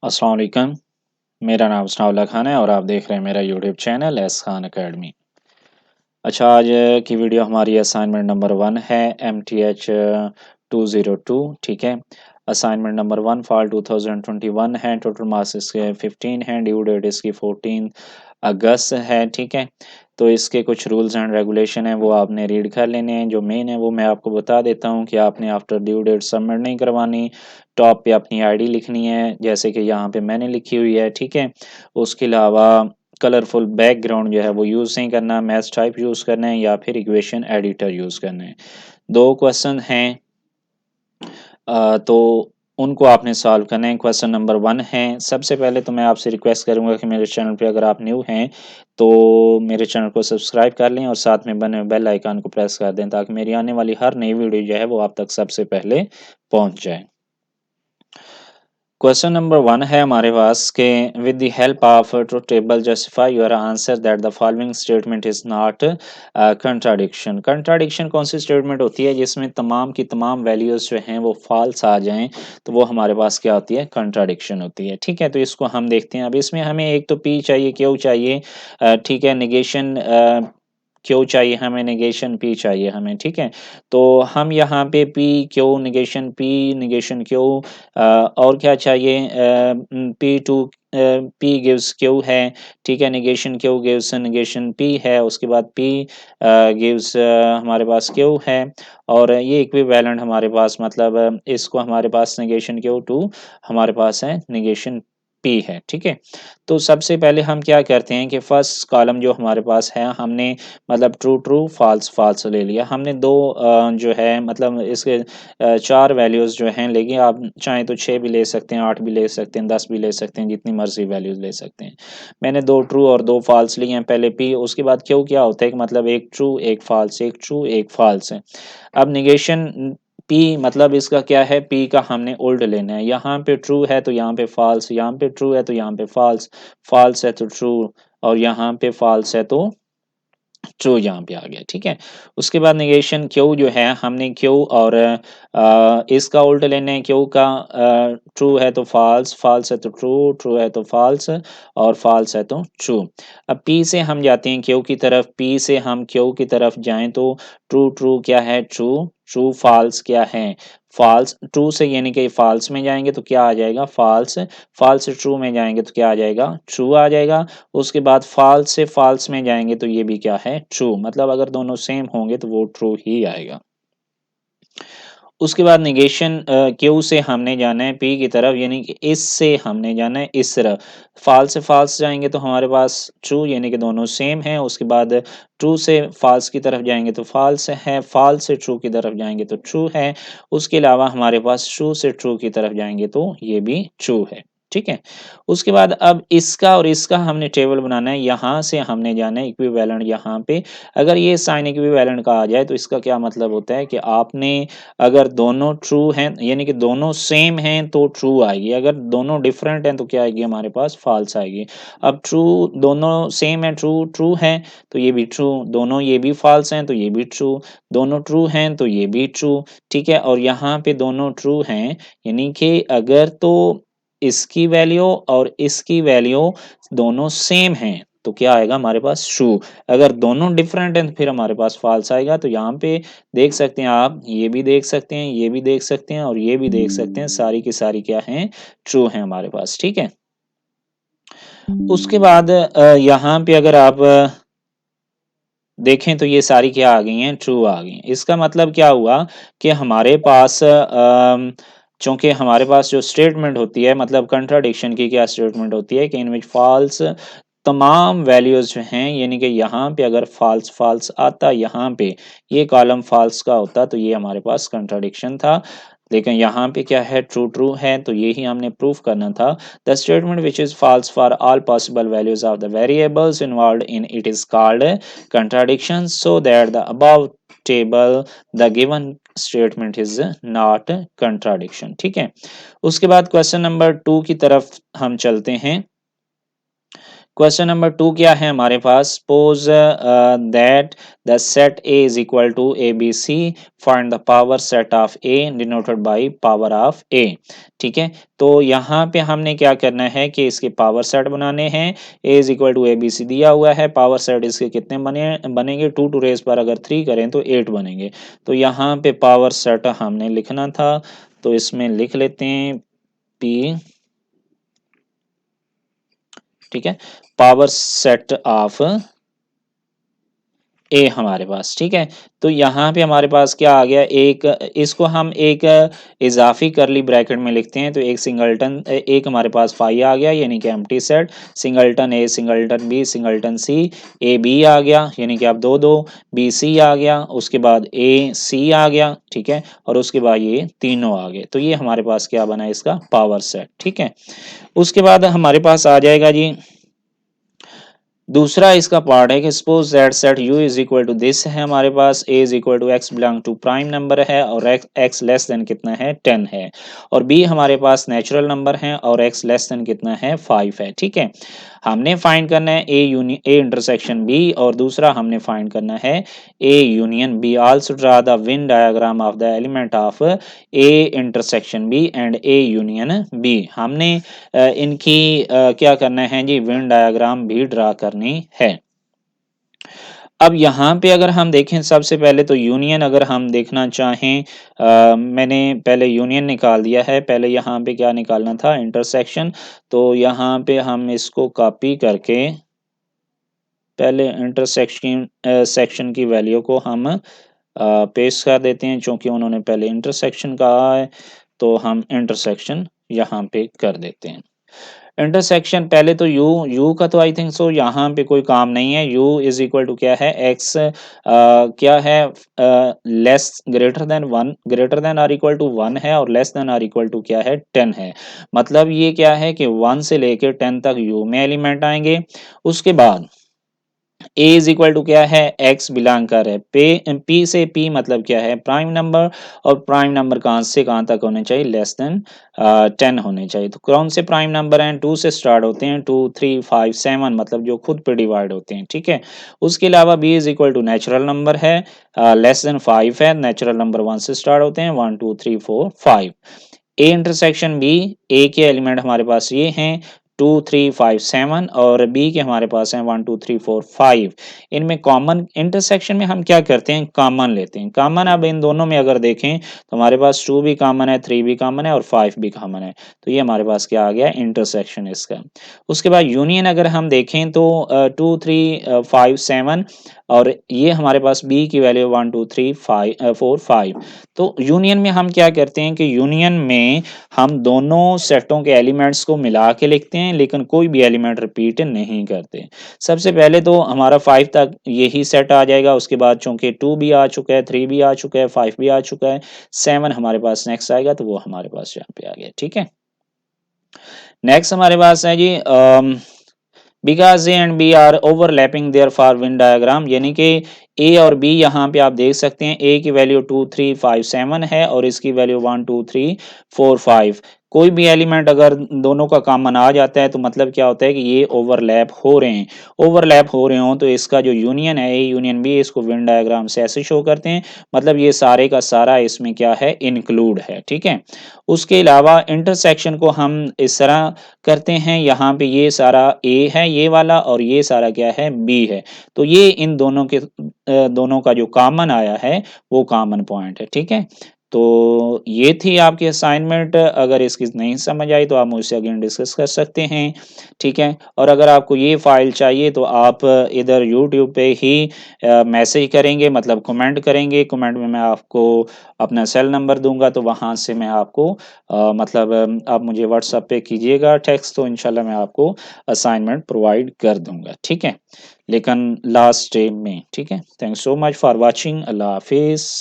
अस्सलाम वालेकुम। मेरा नाम सनाउल्लाह खान है और आप देख रहे हैं मेरा YouTube channel S Khan academy. अच्छा, आज की वीडियो हमारी असाइनमेंट नंबर 1 है MTH 202। ठीक है। असाइनमेंट नंबर 1 फॉल 2021 है। टोटल मार्क्स इसके 15 हैं। ड्यू डेट इसकी 14 अगस्त है। ठीक है। तो इसके कुछ रूल्स एंड रेगुलेशन हैं, वो आपने रीड कर लेने हैं। जो मेन है वो मैं आपको बता देता हूँ कि आपने आफ्टर ड्यू डेट सबमिट नहीं करवानी। टॉप पे अपनी आईडी लिखनी है, जैसे कि यहाँ पे मैंने लिखी हुई है। ठीक है। उसके अलावा कलरफुल बैकग्राउंड जो है वो यूज़ नहीं करना, मैथ्स टाइप यूज़ करना है या फिर इक्वेशन एडिटर यूज़ करना है। दो क्वेश्चन हैं, तो उनको आपने सॉल्व करना है। क्वेश्चन नंबर 1 है। सबसे पहले तो मैं आपसे रिक्वेस्ट करूंगा कि मेरे चैनल पे अगर आप न्यू हैं तो मेरे चैनल को सब्सक्राइब कर लें और साथ में बने बेल आइकन को प्रेस कर दें, ताकि मेरी आने वाली हर नई वीडियो जो है वो आप तक सबसे पहले पहुंच जाए। क्वेश्चन नंबर 1 है हमारे पास के with the help of truth table justify your answer that the following statement is not contradiction. Contradiction कौन सी स्टेटमेंट होती है जिसमें तमाम की तमाम वैल्यूज जो हैं वो फॉल्स आ जाएं, तो वो हमारे पास क्या होती है? कंट्राडिक्शन होती है। ठीक है। तो इसको हम देखते हैं। अब इसमें हमें एक तो पी चाहिए, क्यू चाहिए, ठीक है, निगेशन क्यू चाहिए हमें, नेगेशन पी चाहिए हमें। ठीक है। तो हम यहाँ पे P Q negation P negation Q और क्या चाहिए? P to P gives Q है। ठीक है। Negation Q gives negation P है। उसके बाद पी गिव्स हमारे पास क्यू है। और ये इक्विवेलेंट हमारे पास, मतलब इसको हमारे पास निगेशन क्यू टू हमारे पास है निगेशन पी है। ठीक है। तो सबसे पहले हम क्या करते हैं कि फर्स्ट कॉलम जो हमारे पास है, हमने मतलब ट्रू ट्रू फॉल्स फॉल्स ले लिया। हमने दो जो है मतलब इसके चार वैल्यूज़ जो हैं, लेकिन आप चाहें तो 6 भी ले सकते हैं, 8 भी ले सकते हैं, 10 भी ले सकते हैं, जितनी मर्ज़ी वैल्यूज़ ले सकते हैं। मैंने 2 ट्रू और 2 फॉल्स लिए हैं, पहले पी, उसके बाद क्यू क्या होता है कि मतलब एक ट्रू, एक फॉल्स, एक ट्रू, एक फॉल्स है। अब नेगेशन पी मतलब इसका क्या है? पी का हमने उल्ट लेना है। यहाँ पे ट्रू है तो यहाँ पे फॉल्स, यहाँ पे ट्रू है तो यहाँ पे फॉल्स, फॉल्स है तो ट्रू, और यहाँ पे फॉल्स है तो ट्रू यहाँ पे आ गया। ठीक है। उसके बाद नेगेशन क्यू जो है, हमने क्यू और इसका उल्टा लेना है। क्यू का ट्रू है तो फॉल्स, फॉल्स है तो ट्रू, ट्रू है तो फॉल्स, और फॉल्स है तो ट्रू। अब पी से हम जाते हैं क्यू की तरफ, पी से हम क्यू की तरफ जाएं तो ट्रू ट्रू क्या है? ट्रू, ट्रू फॉल्स क्या है? फॉल्स। ट्रू से यानी कि फॉल्स में जाएंगे तो क्या आ जाएगा? फॉल्स। फॉल्स से ट्रू में जाएंगे तो क्या आ जाएगा? ट्रू आ जाएगा। उसके बाद फॉल्स से फॉल्स में जाएंगे तो ये भी क्या है? ट्रू। मतलब अगर दोनों सेम होंगे तो वो ट्रू ही आएगा। उसके बाद नेगेशन क्यू से हमने जाना है पी की तरफ, यानी कि इस से हमने जाना है इस तरफ। फॉल्स से फॉल्स जाएंगे तो हमारे पास ट्रू, यानी कि दोनों सेम हैं। उसके बाद ट्रू से फॉल्स की तरफ जाएंगे तो फॉल्स है, फॉल्स से ट्रू की तरफ जाएंगे तो ट्रू है। उसके अलावा हमारे पास ट्रू से ट्रू की तरफ जाएंगे तो ये भी ट्रू है। ठीक है। उसके बाद अब इसका और इसका हमने टेबल बनाना है। यहाँ से हमने जाना है इक्विवेलेंट यहाँ पे। अगर ये साइन इक्विवेलेंट का आ जाए तो इसका क्या मतलब होता है कि आपने अगर दोनों ट्रू हैं यानी कि दोनों सेम हैं तो ट्रू आएगी, अगर दोनों डिफरेंट हैं तो क्या आएगी? हमारे पास फॉल्स आएगी। अब ट्रू, दोनों सेम है, ट्रू ट्रू है तो ये भी ट्रू, दोनों ये भी फॉल्स हैं तो ये भी ट्रू, दोनों ट्रू हैं तो ये भी ट्रू। ठीक है। और यहाँ पे दोनों ट्रू हैं, यानी कि अगर तो इसकी वैल्यू और इसकी वैल्यू दोनों सेम हैं तो क्या आएगा हमारे पास? ट्रू। अगर दोनों डिफरेंट हैं तो फिर हमारे पास फॉल्स आएगा। तो यहाँ पे देख सकते हैं आप, ये भी देख सकते हैं, ये भी देख सकते हैं और ये भी देख सकते हैं, सारी की सारी क्या हैं? ट्रू हैं हमारे पास। ठीक है। उसके बाद यहाँ पे अगर आप देखें तो ये सारी क्या आ गई हैं? ट्रू आ गई हैं। इसका मतलब क्या हुआ कि हमारे पास चूंकि हमारे पास जो स्टेटमेंट होती है, मतलब कंट्राडिक्शन की क्या स्टेटमेंट होती है कि इन विच फॉल्स तमाम वैल्यूज जो हैं, यानी कि यहाँ पे अगर फॉल्स फॉल्स आता, यहाँ पे ये कॉलम फॉल्स का होता तो ये हमारे पास कंट्राडिक्शन था। लेकिन यहाँ पे क्या है? ट्रू ट्रू है, तो यही हमने प्रूफ करना था। The statement which is false for all possible values of the variables involved in it is called contradiction, so that the above table the given statement is not contradiction। ठीक है। उसके बाद क्वेश्चन नंबर 2 की तरफ हम चलते हैं। Question number 2 क्या है हमारे पास, suppose that the set A is equal to A B C, find the power set of A denoted by power of A. ठीक है, तो यहाँ पे हमने क्या करना है कि इसके पावर सेट बनाने हैं। A is equal to A B C दिया हुआ है, पावर सेट इसके कितने बनेंगे, 2 टू रेज पर अगर 3 करें तो 8 बनेंगे। तो यहाँ पे पावर सेट हमने लिखना था, तो इसमें लिख लेते हैं पी। ठीक है, पावर सेट ऑफ ए हमारे पास। ठीक है, तो यहाँ पे हमारे पास क्या आ गया, एक इसको हम एक इजाफी करली ब्रैकेट में लिखते हैं, तो एक सिंगल्टन एक हमारे पास फाई आ गया यानी कि empty set, singleton A singleton B singleton C, A B आ गया यानी कि आप दो दो, बी सी आ गया, उसके बाद ए सी आ गया। ठीक है, और उसके बाद ये तीनों आ गए, तो ये हमारे पास क्या बना इसका पावर सेट। ठीक है, उसके बाद हमारे पास आ जाएगा जी दूसरा इसका पार्ट है कि suppose that set u is equal to this है हमारे पास, a is equal to x belong to prime number है और x लेस देन कितना है 10 है, और b हमारे पास नेचुरल नंबर है और x लेस देन कितना है 5 है। ठीक है, हमने फाइंड करना है a इंटरसेक्शन b, और दूसरा हमने फाइंड करना है a union b। Also draw the Venn diagram of the element of a intersection b and a union b। हमने इनकी क्या करना है जी, वेन डायग्राम भी ड्रा करनी है। अब यहाँ पे अगर हम देखें सबसे पहले तो यूनियन अगर हम देखना चाहें, मैंने पहले यूनियन निकाल दिया है, पहले यहाँ पे क्या निकालना था इंटरसेक्शन, तो यहाँ पे हम इसको कॉपी करके पहले इंटरसेक्शन सेक्शन की वैल्यू को हम पेस्ट कर देते हैं, क्योंकि उन्होंने पहले इंटरसेक्शन कहा है तो हम इंटरसेक्शन यहाँ पे कर देते हैं। इंटरसेक्शन पहले तो यू का तो आई थिंक सो यहाँ पे कोई काम नहीं है, यू इज इक्वल टू क्या है एक्स, क्या है less greater than one, greater than or equal to one है, और less than or equal to क्या है 10 है। मतलब ये क्या है कि 1 से लेकर 10 तक यू में एलिमेंट आएंगे। उसके बाद ए इज इक्वल टू क्या है एक्स बिलोंग कर है पे पी से, पी मतलब क्या है प्राइम नंबर, और प्राइम नंबर कहाँ से कहाँ तक होने चाहिए, लेस देन 10 होने चाहिए। तो कौन से प्राइम नंबर हैं, 2 से स्टार्ट होते हैं, 2 3 5 7, मतलब जो खुद पे डिवाइड होते हैं। ठीक है, उसके अलावा B is equal to natural number है, लेस देन 5 है, नेचुरल नंबर 1 से स्टार्ट होते हैं, 1 2 3 4 5। ए इंटरसेक्शन बी, ए के एलिमेंट हमारे पास ये हैं 2 3 5 7, और बी के हमारे पास हैं 1 2 3 4 5। इनमें कॉमन इंटरसेक्शन में हम क्या करते हैं, कॉमन लेते हैं। कॉमन अब इन दोनों में अगर देखें तो हमारे पास 2 भी कॉमन है, 3 भी कॉमन है और 5 भी कॉमन है, तो ये हमारे पास क्या आ गया इंटरसेक्शन इसका। उसके बाद यूनियन अगर हम देखें तो 2 3 5 7, और ये हमारे पास बी की वैल्यू 1 2 3 5 4 5। तो यूनियन में हम क्या करते हैं कि यूनियन में हम दोनों सेटों के एलिमेंट्स को मिला के लिखते हैं, लेकिन कोई भी एलिमेंट रिपीट नहीं करते। सबसे पहले तो हमारा 5 तक यही सेट आ जाएगा, उसके बाद चूंकि 2 भी आ चुका है, 3 भी आ चुका है, 5 भी आ चुका है, 7 हमारे पास नेक्स्ट आएगा, तो वो हमारे पास यहाँ पे आ गया। ठीक है, नेक्स्ट हमारे पास है G because A and B are overlapping therefore Venn diagram, यानी कि ए और बी यहाँ पे आप देख सकते हैं, ए की वैल्यू 2 3 5 7 है और इसकी वैल्यू 1 2 3 4 5। कोई भी एलिमेंट अगर दोनों का कॉमन आ जाता है तो मतलब क्या होता है कि ये ओवरलैप हो रहे हैं। ओवरलैप हो रहे हो तो इसका जो यूनियन है, ए यूनियन बी, इसको विन डायग्राम से ऐसे शो करते हैं, मतलब ये सारे का सारा इसमें क्या है इंक्लूड है। ठीक है, उसके अलावा इंटरसेक्शन को हम इस तरह करते हैं, यहाँ पे ये सारा ए है ये वाला, और ये सारा क्या है बी है, तो ये इन दोनों के दोनों का जो कॉमन आया है वो कॉमन पॉइंट है। ठीक है, तो ये थी आपकी असाइनमेंट, अगर इसकी नहीं समझ आई तो आप मुझसे अगेन डिस्कस कर सकते हैं। ठीक है, और अगर आपको ये फाइल चाहिए तो आप इधर यूट्यूब पे ही मैसेज करेंगे, मतलब कमेंट करेंगे, कमेंट में मैं आपको अपना सेल नंबर दूंगा, तो वहाँ से मैं आपको मतलब आप मुझे व्हाट्सएप पे कीजिएगा टेक्स्ट, तो इंशाल्लाह मैं आपको असाइनमेंट प्रोवाइड कर दूंगा। ठीक है, लेकिन लास्ट डे में। ठीक है, thanks so much for watching, अल्लाह हाफिज़।